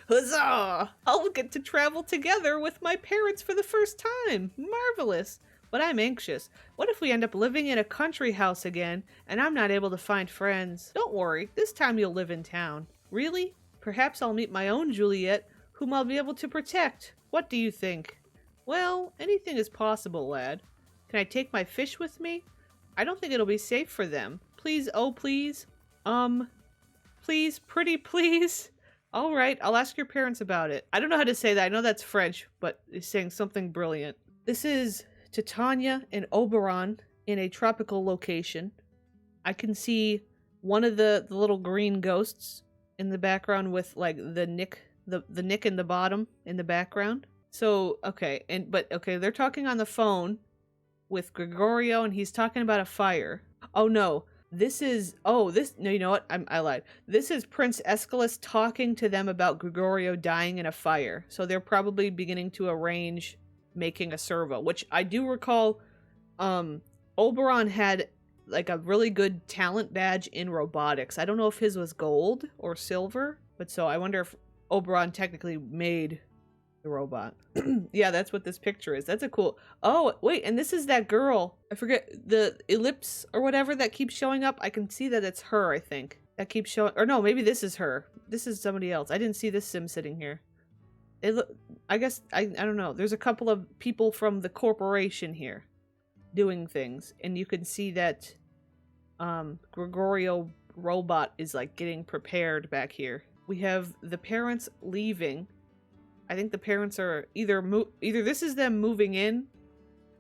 Huzzah! I'll get to travel together with my parents for the first time. Marvelous. but I'm anxious. What if we end up living in a country house again, and I'm not able to find friends? Don't worry, this time you'll live in town. Really? Perhaps I'll meet my own Juliet, whom I'll be able to protect. What do you think? Well, anything is possible, lad. Can I take my fish with me? I don't think it'll be safe for them. Please, oh please. Please, pretty please. All right, I'll ask your parents about it. I don't know how to say that. I know that's French, but it's saying something brilliant. This is Titania and Oberon in a tropical location. I can see one of the little green ghosts in the background with like the Nick in the bottom in the background. So, okay, okay, they're talking on the phone with Gregorio and he's talking about a fire. Oh no. No, you know what? I lied. This is Prince Escalus talking to them about Gregorio dying in a fire. So they're probably beginning to arrange making a servo, which I do recall, Oberon had like a really good talent badge in robotics. I don't know if his was gold or silver, but so I wonder if Oberon technically made the robot. Yeah, that's what this picture is. That's a cool... Oh, wait, and this is that girl. I forget, the ellipse or whatever that keeps showing up. I can see that it's her, I think. That keeps showing... Or no, maybe this is her. This is somebody else. I didn't see this sim sitting here. I guess, I don't know. There's a couple of people from the corporation here doing things. And you can see that Gregorio robot is like getting prepared back here. We have the parents leaving. I think the parents are either this is them moving in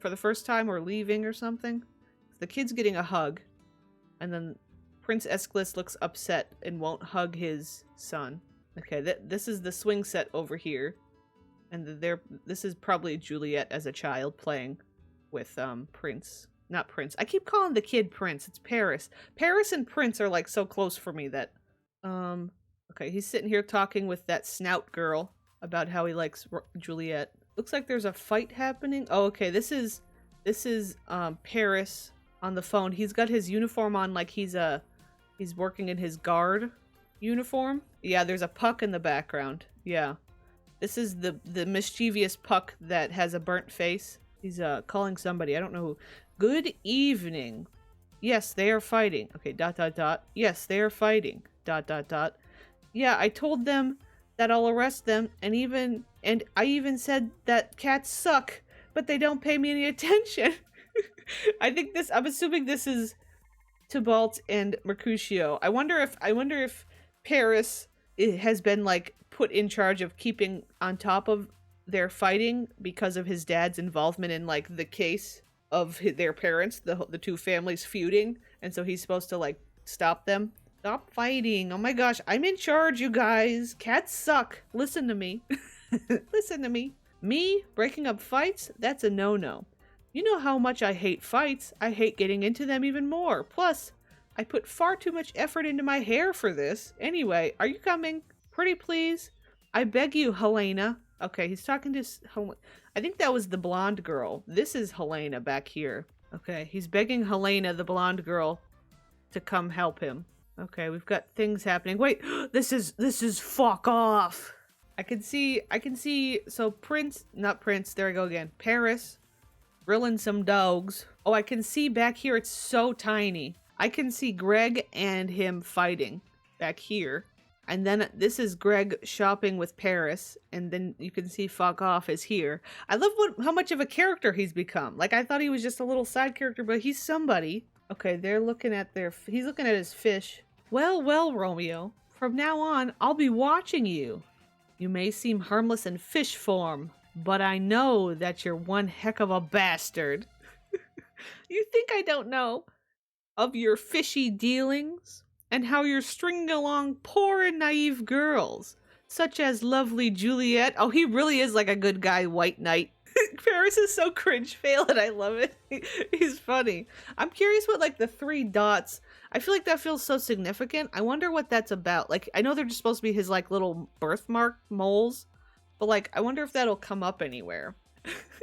for the first time or leaving or something. The kid's getting a hug, and then Prince Escalus looks upset and won't hug his son. Okay, this is the swing set over here, and this is probably Juliet as a child playing with Prince. Not Prince. I keep calling the kid Prince. It's Paris. Paris and Prince are like so close for me that okay, he's sitting here talking with that snout girl about how he likes Juliet. Looks like there's a fight happening. Oh, okay. This is Paris on the phone. He's got his uniform on like he's working in his guard uniform. Yeah, there's a Puck in the background. Yeah. This is the mischievous Puck that has a burnt face. He's calling somebody. I don't know who. Good evening. Yes, they are fighting. Okay, ... Yes, they are fighting. ... Yeah, I told them that I'll arrest them, and I even said that cats suck, but they don't pay me any attention. I'm assuming this is Tybalt and Mercutio. I wonder if Paris has been like put in charge of keeping on top of their fighting because of his dad's involvement in like the case of their parents, the two families feuding, and so he's supposed to like stop them. Stop fighting. Oh my gosh, I'm in charge, you guys. Cats suck. Listen to me. Listen to me. Me breaking up fights? That's a no-no. You know how much I hate fights. I hate getting into them even more. Plus, I put far too much effort into my hair for this. Anyway, are you coming? Pretty please? I beg you, Helena. Okay, he's talking to... I think that was the blonde girl. This is Helena back here. Okay, he's begging Helena, the blonde girl, to come help him. Okay, we've got things happening. Wait, this is fuck off. I can see, so not Prince, there I go again. Paris, grilling some dogs. Oh, I can see back here, it's so tiny. I can see Greg and him fighting back here. And then this is Greg shopping with Paris, and then you can see fuck off is here. I love how much of a character he's become. Like, I thought he was just a little side character, but he's somebody. Okay, they're looking at he's looking at his fish. Well, Romeo. From now on, I'll be watching you. You may seem harmless in fish form, but I know that you're one heck of a bastard. You think I don't know of your fishy dealings and how you're stringing along poor and naive girls, such as lovely Juliet. Oh, he really is like a good guy, white knight. Paris is so cringe fail and I love it. He's funny. I'm curious what like the 3 dots, I feel like that feels so significant. I wonder what that's about. Like, I know they're just supposed to be his like little birthmark moles, but like I wonder if that'll come up anywhere.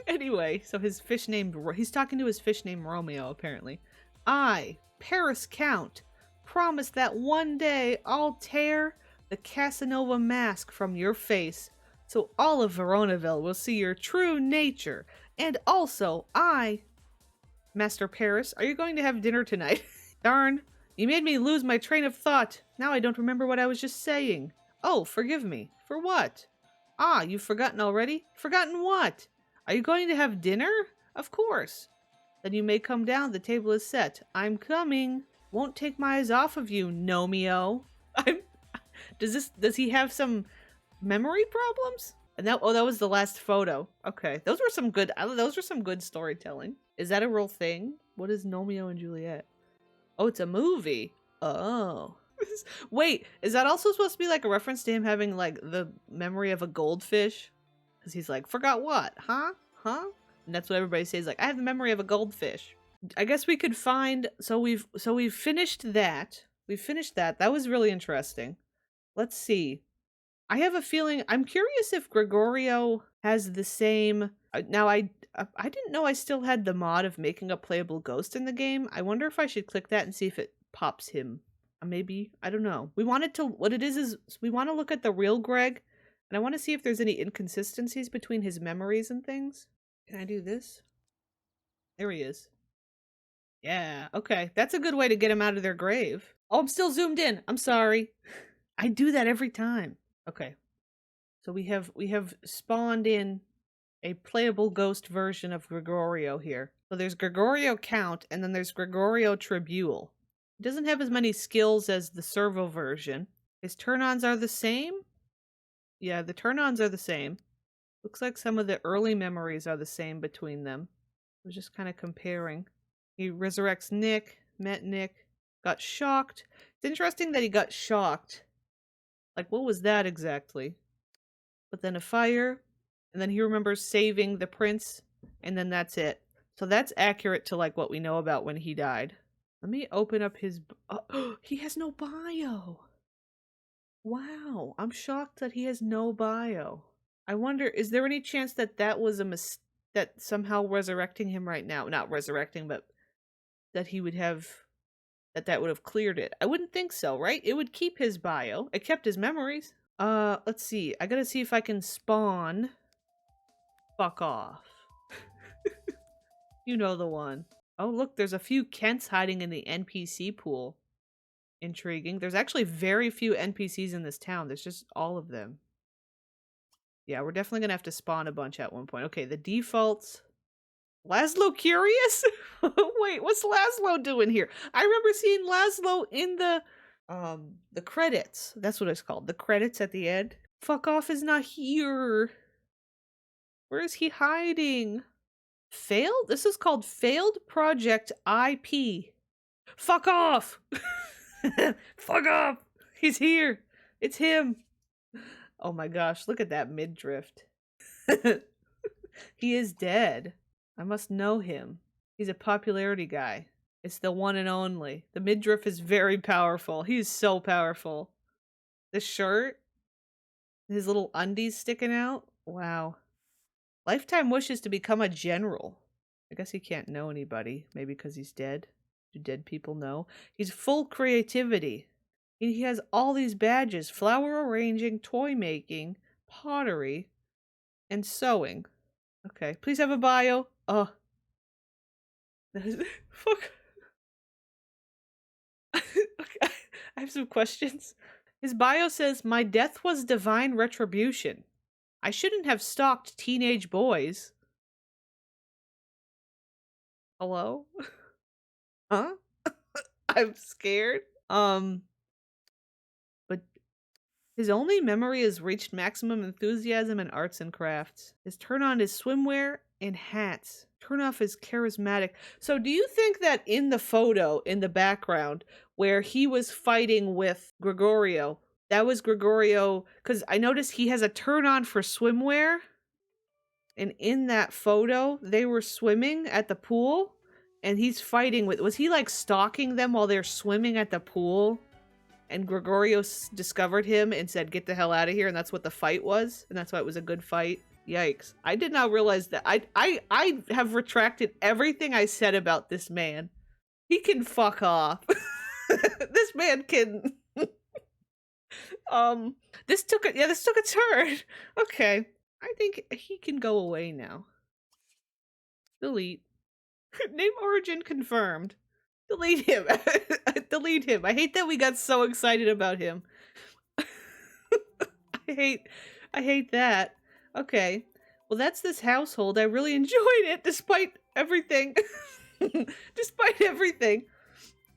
Anyway, so his fish named, he's talking to his fish named Romeo apparently. I, Paris Count, promise that one day I'll tear the Casanova mask from your face, so all of Veronaville will see your true nature. And also, I, Master Paris, are you going to have dinner tonight? Darn, you made me lose my train of thought. Now I don't remember what I was just saying. Oh, forgive me. For what? Ah, you've forgotten already? Forgotten what? Are you going to have dinner? Of course. Then you may come down. The table is set. I'm coming. Won't take my eyes off of you, Nomeo. I'm... Does he have some memory problems? And that was the last photo. Okay, those were some good storytelling. Is that a real thing? What is Romeo and Juliet? Oh, it's a movie. Oh. Wait, is that also supposed to be like a reference to him having like the memory of a goldfish? Because he's like, forgot what? Huh? Huh? And that's what everybody says, like, I have the memory of a goldfish. I guess we could find, so we've finished that. We've finished that. That was really interesting. Let's see. I have a feeling, I'm curious if Gregorio has the same, now I didn't know I still had the mod of making a playable ghost in the game. I wonder if I should click that and see if it pops him. Maybe, I don't know. We wanted to, what it is we want to look at the real Greg, and I want to see if there's any inconsistencies between his memories and things. Can I do this? There he is. Yeah, okay. That's a good way to get him out of their grave. Oh, I'm still zoomed in. I'm sorry. I do that every time. Okay. So we have spawned in a playable ghost version of Gregorio here. So there's Gregorio Count, and then there's Gregorio Tribule. He doesn't have as many skills as the servo version. His turn-ons are the same? Yeah, the turn-ons are the same. Looks like some of the early memories are the same between them. I was just kind of comparing. He resurrects Nick, met Nick, got shocked. It's interesting that he got shocked. Like, what was that exactly? But then a fire, and then he remembers saving the prince, and then that's it. So that's accurate to, like, what we know about when he died. Let me open up his... Oh, he has no bio! Wow, I'm shocked that he has no bio. I wonder, is there any chance that that was a that somehow resurrecting him right now, not resurrecting, but that he would have, that would have cleared it? I wouldn't think so, right? It would keep his bio. It kept his memories. Let's see. I gotta see if I can spawn. Fuck off. You know the one. Oh, look, there's a few Kents hiding in the NPC pool. Intriguing. There's actually very few NPCs in this town. There's just all of them. Yeah, we're definitely gonna have to spawn a bunch at one point. Okay, the defaults. Laszlo Curious? Wait, what's Laszlo doing here? I remember seeing Laszlo in the credits. That's what it's called. The credits at the end. Fuck off is not here. Where is he hiding? Failed? This is called Failed Project IP. Fuck off! Fuck off! He's here! It's him! Oh my gosh, look at that midriff. He is dead. I must know him. He's a popularity guy. It's the one and only. The midriff is very powerful. He's so powerful. The shirt? His little undies sticking out? Wow. Lifetime wishes to become a general. I guess he can't know anybody. Maybe because he's dead. Do dead people know? He's full creativity. He has all these badges. Flower arranging, toy making, pottery, and sewing. Okay. Please have a bio. Oh. Fuck. Okay. I have some questions. His bio says, my death was divine retribution. I shouldn't have stalked teenage boys. Hello? Huh? I'm scared. But his only memory has reached maximum enthusiasm in arts and crafts. His turn on is swimwear and hats. Turn off is charismatic. So do you think that in the photo in the background where he was fighting with Gregorio, that was Gregorio? Because I noticed he has a turn on for swimwear. And in that photo, they were swimming at the pool. And he's fighting with... Was he like stalking them while they're swimming at the pool? And Gregorio discovered him and said, get the hell out of here. And that's what the fight was. And that's why it was a good fight. Yikes. I did not realize that. I have retracted everything I said about this man. He can fuck off. This man can... This took a turn. Okay. I think he can go away now. Delete. Name origin confirmed. Delete him. Delete him. I hate that we got so excited about him. I hate that. Okay. Well, that's this household. I really enjoyed it despite everything. Despite everything.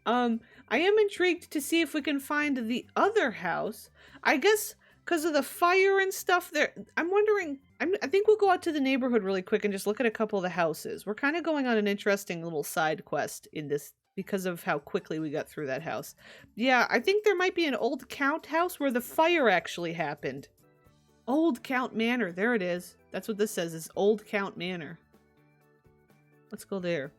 I am intrigued to see if we can find the other house. I guess because of the fire and stuff there, I'm wondering, I think we'll go out to the neighborhood really quick and just look at a couple of the houses. We're kind of going on an interesting little side quest in this because of how quickly we got through that house. Yeah, I think there might be an old Count house where the fire actually happened. Old Count Manor, there it is. That's what this says, is Old Count Manor. Let's go there.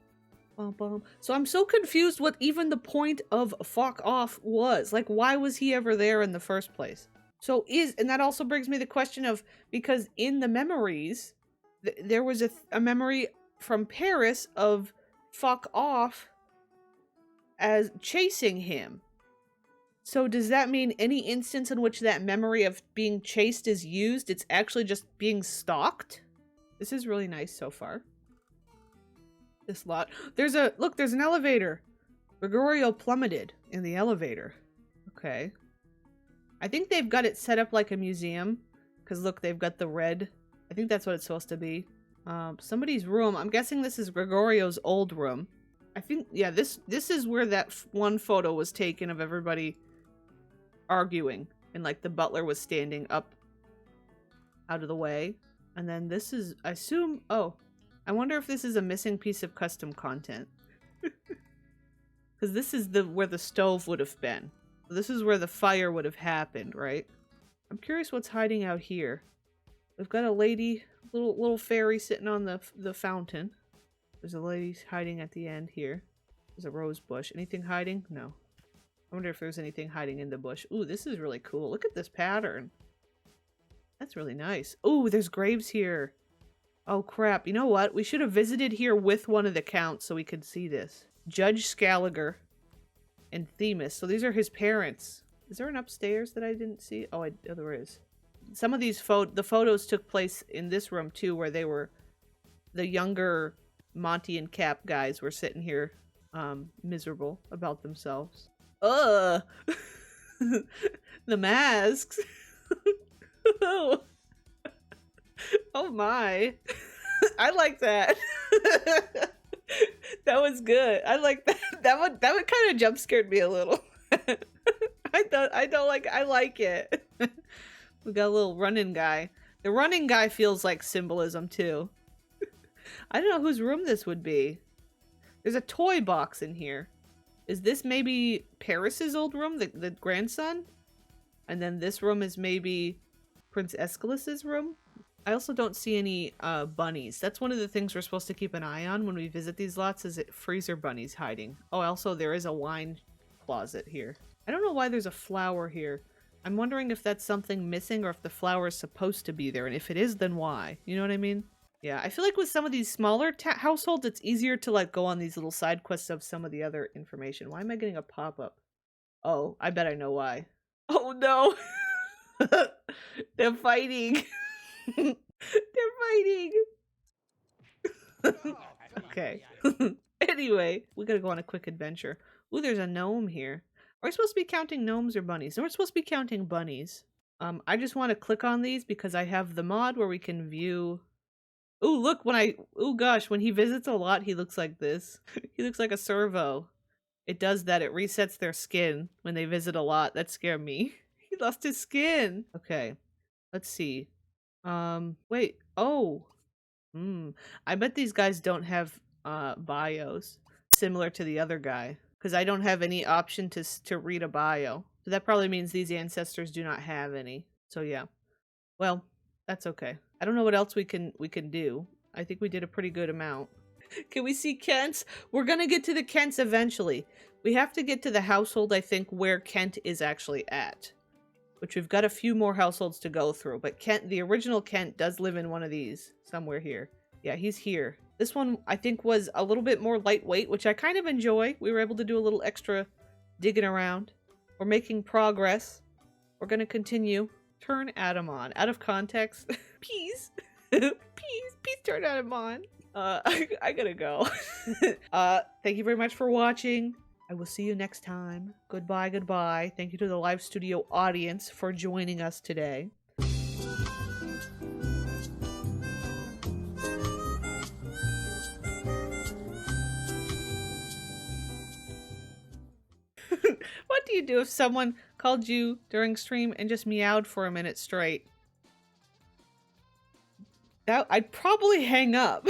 So I'm so confused what even the point of fuck off was. Like, why was he ever there in the first place? So and that also brings me the question of, because in the memories, there was a memory from Paris of fuck off as chasing him. So does that mean any instance in which that memory of being chased is used, it's actually just being stalked? This is really nice so far. This lot. There's an elevator. Gregorio plummeted in the elevator. Okay. I think they've got it set up like a museum. Because look, they've got the red. I think that's what it's supposed to be. Somebody's room. I'm guessing this is Gregorio's old room. I think, yeah, this is where that one photo was taken of everybody arguing. And like the butler was standing up out of the way. And then this is, I assume, oh. I wonder if this is a missing piece of custom content. Because this is where the stove would have been. This is where the fire would have happened, right? I'm curious what's hiding out here. We've got a lady, little fairy sitting on the fountain. There's a lady hiding at the end here. There's a rose bush. Anything hiding? No. I wonder if there's anything hiding in the bush. Ooh, this is really cool. Look at this pattern. That's really nice. Ooh, there's graves here. Oh crap, you know what? We should have visited here with one of the counts so we could see this. Judge Scaliger and Themis. So these are his parents. Is there an upstairs that I didn't see? Oh, there is. Some of these the photos took place in this room too, where they were the younger Monty and Cap guys were sitting here miserable about themselves. Ugh! The masks! Oh my. I like that. That was good. I like that. That one kind of jump scared me a little. I like it. We got a little running guy. The running guy feels like symbolism too. I don't know whose room this would be. There's a toy box in here. Is this maybe Paris's old room, the grandson? And then this room is maybe Prince Escalus's room? I also don't see any bunnies. That's one of the things we're supposed to keep an eye on when we visit these lots, is it freezer bunnies hiding. Oh, also there is a wine closet here. I don't know why there's a flower here. I'm wondering if that's something missing or if the flower is supposed to be there. And if it is, then why? You know what I mean? Yeah, I feel like with some of these smaller households, it's easier to like go on these little side quests of some of the other information. Why am I getting a pop-up? Oh, I bet I know why. Oh no! They're fighting! They're fighting! Okay. Anyway, we gotta go on a quick adventure. Ooh, there's a gnome here. Are we supposed to be counting gnomes or bunnies? No, we're supposed to be counting bunnies. I just want to click on these because I have the mod where we can view... Ooh, look, oh gosh, when he visits a lot, he looks like this. He looks like a servo. It does that. It resets their skin when they visit a lot. That scared me. He lost his skin. Okay. Let's see. Wait. Oh. I bet these guys don't have bios similar to the other guy, because I don't have any option to read a bio. So that probably means these ancestors do not have any. So yeah. Well, that's okay. I don't know what else we can do. I think we did a pretty good amount. Can we see Kent's? We're gonna get to the Kent's eventually. We have to get to the household, I think, where Kent is actually at. Which we've got a few more households to go through. But Kent, the original Kent, does live in one of these. Somewhere here. Yeah, he's here. This one, I think, was a little bit more lightweight, which I kind of enjoy. We were able to do a little extra digging around. We're making progress. We're gonna continue. Turn Adam on. Out of context. Peace. Peace turn out on. I gotta go. Thank you very much for watching. I will see you next time. Goodbye, goodbye. Thank you to the live studio audience for joining us today. What do you do if someone called you during stream and just meowed for a minute straight? I'd probably hang up.